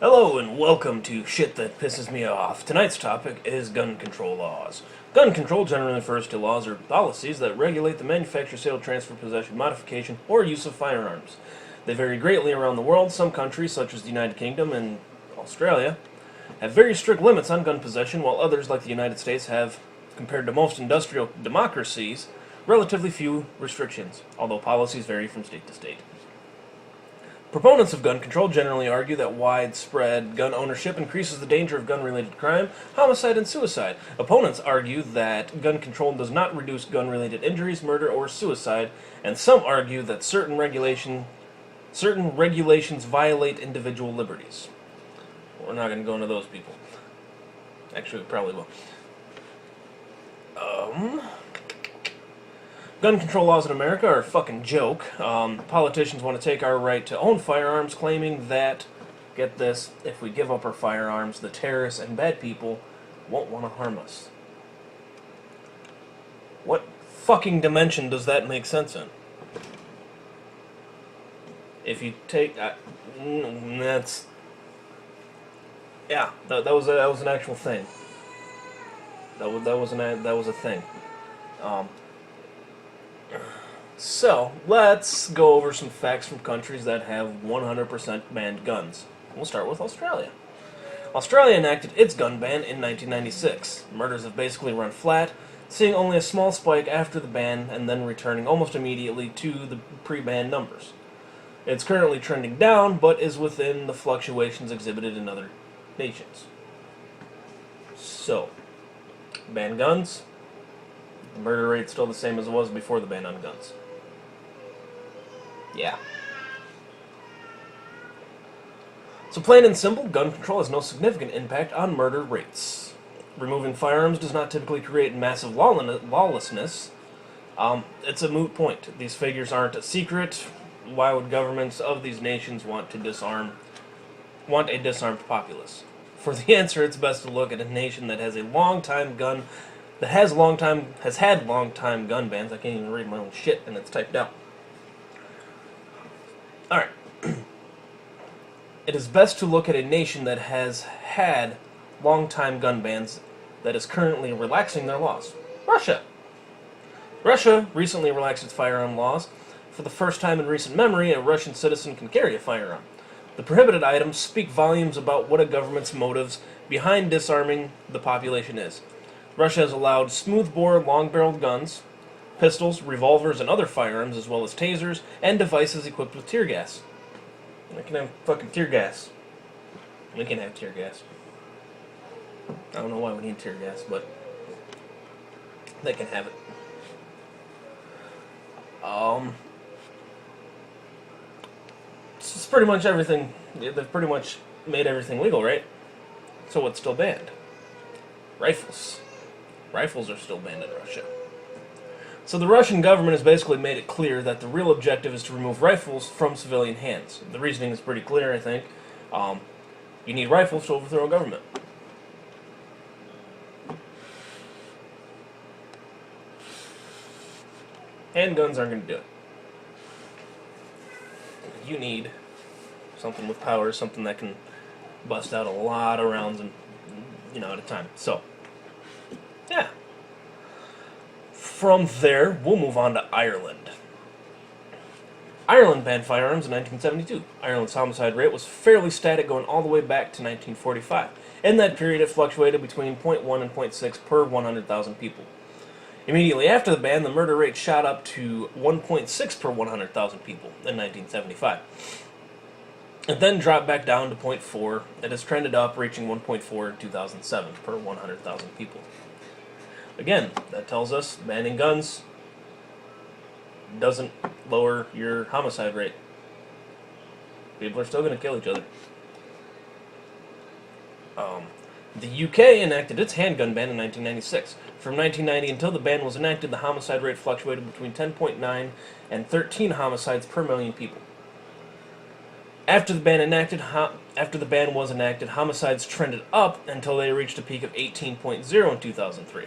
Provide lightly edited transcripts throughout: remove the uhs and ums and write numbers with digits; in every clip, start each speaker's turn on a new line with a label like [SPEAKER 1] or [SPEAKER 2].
[SPEAKER 1] Hello and welcome to Shit That Pisses Me Off. Tonight's topic is gun control laws. Gun control generally refers to laws or policies that regulate the manufacture, sale, transfer, possession, modification, or use of firearms. They vary greatly around the world. Some countries, such as the United Kingdom and Australia, have very strict limits on gun possession, while others, like the United States, have, compared to most industrial democracies, relatively few restrictions, although policies vary from state to state. Proponents of gun control generally argue that widespread gun ownership increases the danger of gun-related crime, homicide, and suicide. Opponents argue that gun control does not reduce gun-related injuries, murder, or suicide, and some argue that certain regulations violate individual liberties. We're not going to go into those people. Actually, we probably will. Gun control laws in America are a fucking joke. Politicians want to take our right to own firearms, claiming that, get this, if we give up our firearms, the terrorists and bad people won't want to harm us. What fucking dimension does that make sense in? If you take... that's... Yeah, that was an actual thing. That was a thing. So, let's go over some facts from countries that have 100% banned guns. We'll start with Australia. Australia enacted its gun ban in 1996. Murders have basically run flat, seeing only a small spike after the ban and then returning almost immediately to the pre-ban numbers. It's currently trending down, but is within the fluctuations exhibited in other nations. So, ban guns. The murder rate's still the same as it was before the ban on guns. Yeah. So plain and simple, gun control has no significant impact on murder rates. Removing firearms does not typically create massive lawlessness. It's a moot point. These figures aren't a secret. Why would governments of these nations want a disarmed populace? For the answer, it's best to look at a nation that has had long time gun bans. I can't even read my own shit, and it's typed out. Alright. It is best to look at a nation that has had long-time gun bans that is currently relaxing their laws. Russia. Russia recently relaxed its firearm laws. For the first time in recent memory, a Russian citizen can carry a firearm. The prohibited items speak volumes about what a government's motives behind disarming the population is. Russia has allowed smoothbore, long-barreled guns, pistols, revolvers, and other firearms, as well as tasers and devices equipped with tear gas. They can have fucking tear gas. We can have tear gas. I don't know why we need tear gas, but they can have it. It's pretty much everything. They've pretty much made everything legal, right? So what's still banned? Rifles. Rifles are still banned in Russia. So the Russian government has basically made it clear that the real objective is to remove rifles from civilian hands. The reasoning is pretty clear, I think. You need rifles to overthrow a government. Handguns aren't going to do it. You need something with power, something that can bust out a lot of rounds and, at a time. So, yeah. From there, we'll move on to Ireland. Ireland banned firearms in 1972. Ireland's homicide rate was fairly static going all the way back to 1945. In that period, it fluctuated between 0.1 and 0.6 per 100,000 people. Immediately after the ban, the murder rate shot up to 1.6 per 100,000 people in 1975. It then dropped back down to 0.4. It has trended up, reaching 1.4 in 2007 per 100,000 people. Again, that tells us banning guns doesn't lower your homicide rate. People are still going to kill each other. The UK enacted its handgun ban in 1996. From 1990 until the ban was enacted, the homicide rate fluctuated between 10.9 and 13 homicides per million people. After the ban was enacted, homicides trended up until they reached a peak of 18.0 in 2003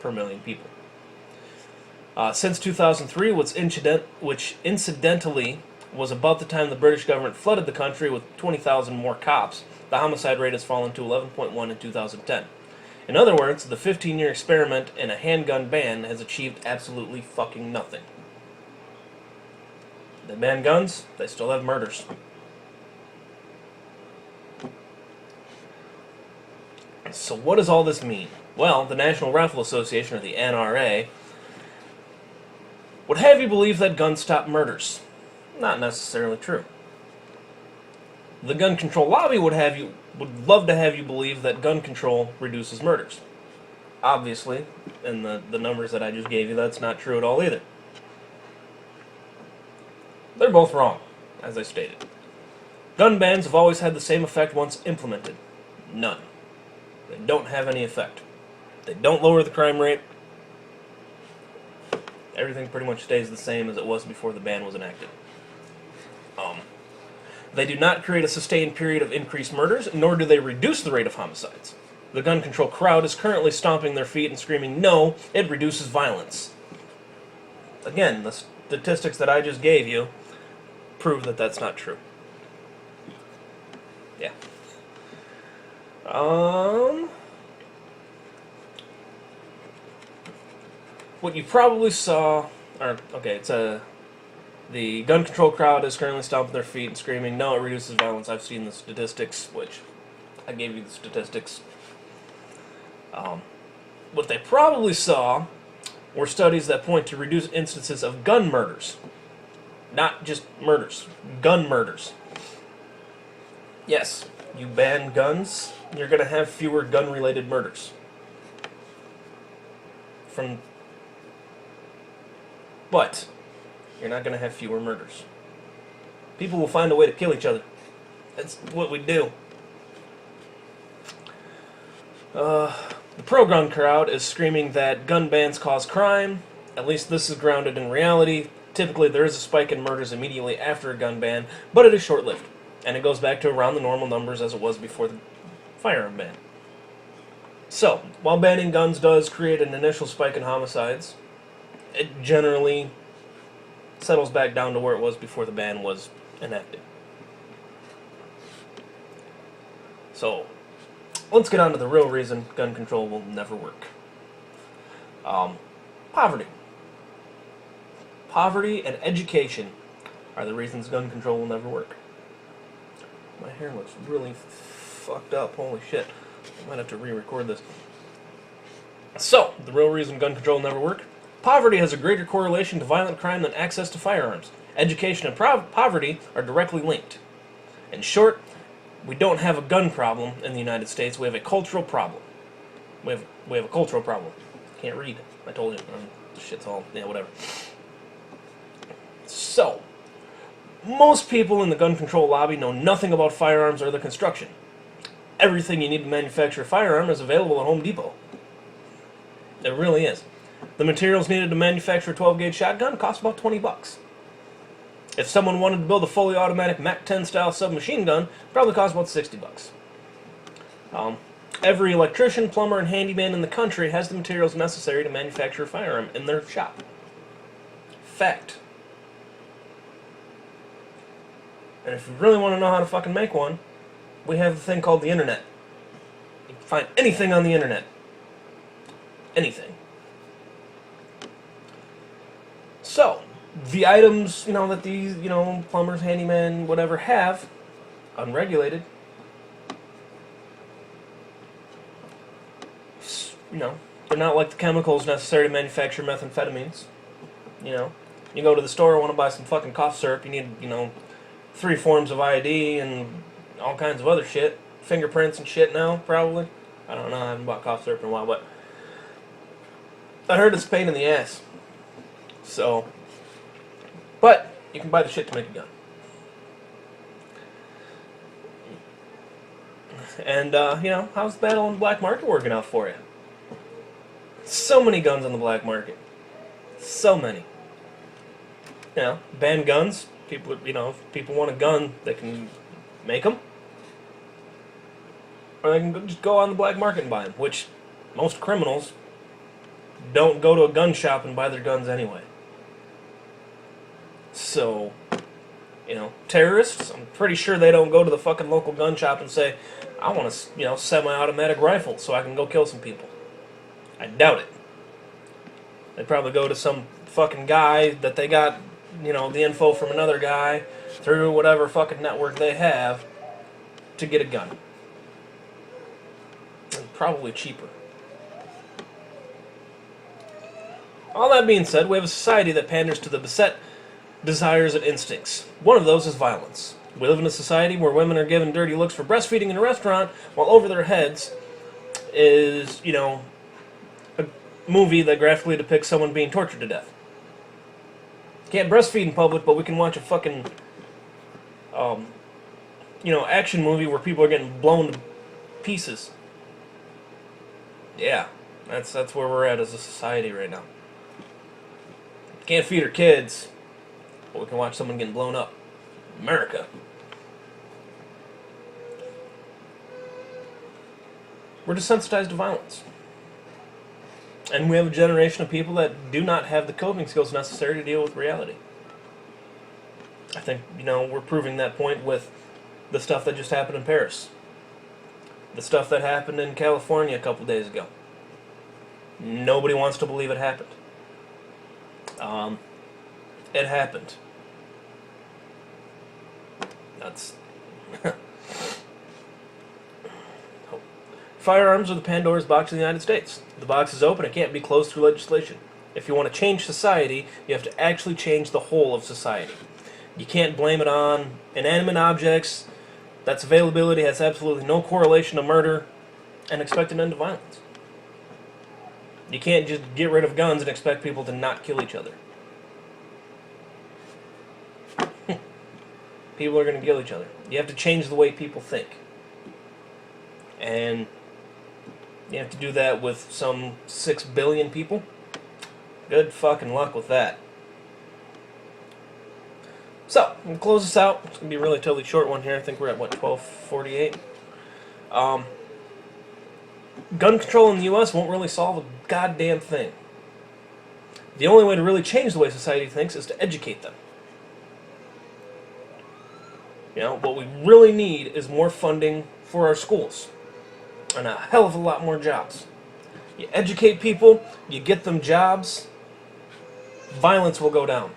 [SPEAKER 1] per million people. Since 2003, which incidentally was about the time the British government flooded the country with 20,000 more cops. The homicide rate has fallen to 11.1 in 2010. In other words, the 15-year experiment in a handgun ban has achieved absolutely fucking nothing. They ban guns, they still have murders. So what does all this mean? Well, the National Rifle Association, or the NRA, would have you believe that guns stop murders. Not necessarily true. The gun control lobby would love to have you believe that gun control reduces murders. Obviously, in the numbers that I just gave you, that's not true at all either. They're both wrong, as I stated. Gun bans have always had the same effect once implemented. None. They don't have any effect. They don't lower the crime rate. Everything pretty much stays the same as it was before the ban was enacted. They do not create a sustained period of increased murders, nor do they reduce the rate of homicides. The gun control crowd is currently stomping their feet and screaming, "No, it reduces violence." Again, the statistics that I just gave you prove that that's not true. Yeah. What you probably saw, the gun control crowd is currently stomping their feet and screaming, "No, it reduces violence." I've seen the statistics, which I gave you the statistics. What they probably saw were studies that point to reduced instances of gun murders. Not just murders, gun murders. Yes, you ban guns, you're going to have fewer gun-related murders. But you're not going to have fewer murders. People will find a way to kill each other. That's what we do. The pro-gun crowd is screaming that gun bans cause crime. At least this is grounded in reality. Typically, there is a spike in murders immediately after a gun ban, but it is short-lived, and it goes back to around the normal numbers as it was before the firearm ban. So, while banning guns does create an initial spike in homicides, it generally settles back down to where it was before the ban was enacted. So, let's get on to the real reason gun control will never work. Poverty. Poverty and education are the reasons gun control will never work. My hair looks really fucked up, holy shit. I might have to re-record this. So, the real reason gun control will never work? Poverty has a greater correlation to violent crime than access to firearms. Education and poverty are directly linked. In short, we don't have a gun problem in the United States, we have a cultural problem. We have a cultural problem. Can't read. I told you. Shit's all, yeah, whatever. So, most people in the gun control lobby know nothing about firearms or their construction. Everything you need to manufacture a firearm is available at Home Depot. It really is. The materials needed to manufacture a 12-gauge shotgun cost about $20. If someone wanted to build a fully automatic MAC-10 style submachine gun, it probably cost about $60. Every electrician, plumber, and handyman in the country has the materials necessary to manufacture a firearm in their shop. Fact. And if you really want to know how to fucking make one, we have a thing called the internet. You can find anything on the internet. Anything. So, the items, that these, plumbers, handymen, whatever have, unregulated, they're not like the chemicals necessary to manufacture methamphetamines. You go to the store, want to buy some fucking cough syrup, you need, 3 forms of ID and all kinds of other shit. Fingerprints and shit now, probably. I don't know, I haven't bought cough syrup in a while, but I heard it's a pain in the ass. So, but you can buy the shit to make a gun. And, how's the battle on the black market working out for you? So many guns on the black market. So many. Ban guns. People, if people want a gun, they can make them. Or they can just go on the black market and buy them, which most criminals don't go to a gun shop and buy their guns anyway. So, terrorists, I'm pretty sure they don't go to the fucking local gun shop and say, I want a, semi-automatic rifle so I can go kill some people. I doubt it. They probably go to some fucking guy that they got, the info from another guy through whatever fucking network they have to get a gun. And probably cheaper. All that being said, we have a society that panders to the beset desires and instincts. One of those is violence. We live in a society where women are given dirty looks for breastfeeding in a restaurant, while over their heads is, a movie that graphically depicts someone being tortured to death. Can't breastfeed in public, but we can watch a fucking, action movie where people are getting blown to pieces. Yeah, that's where we're at as a society right now. Can't feed our kids, but we can watch someone getting blown up. America. We're desensitized to violence. And we have a generation of people that do not have the coping skills necessary to deal with reality. I think, we're proving that point with the stuff that just happened in Paris. The stuff that happened in California a couple days ago. Nobody wants to believe it happened. It happened. That's... Firearms are the Pandora's box of the United States. The box is open, it can't be closed through legislation. If you want to change society, you have to actually change the whole of society. You can't blame it on inanimate objects. That's availability has absolutely no correlation to murder, and expect an end to violence. You can't just get rid of guns and expect people to not kill each other. People are going to kill each other. You have to change the way people think. And you have to do that with some 6 billion people. Good fucking luck with that. So, we'll close this out. It's going to be a relatively short one here. I think we're at, 12:48? Gun control in the U.S. won't really solve a goddamn thing. The only way to really change the way society thinks is to educate them. What we really need is more funding for our schools. And a hell of a lot more jobs. You educate people, you get them jobs, violence will go down.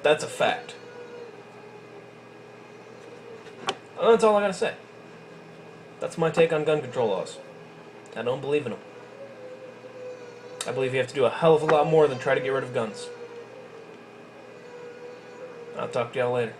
[SPEAKER 1] That's a fact. Well, that's all I gotta say. That's my take on gun control laws. I don't believe in them. I believe you have to do a hell of a lot more than try to get rid of guns. I'll talk to y'all later.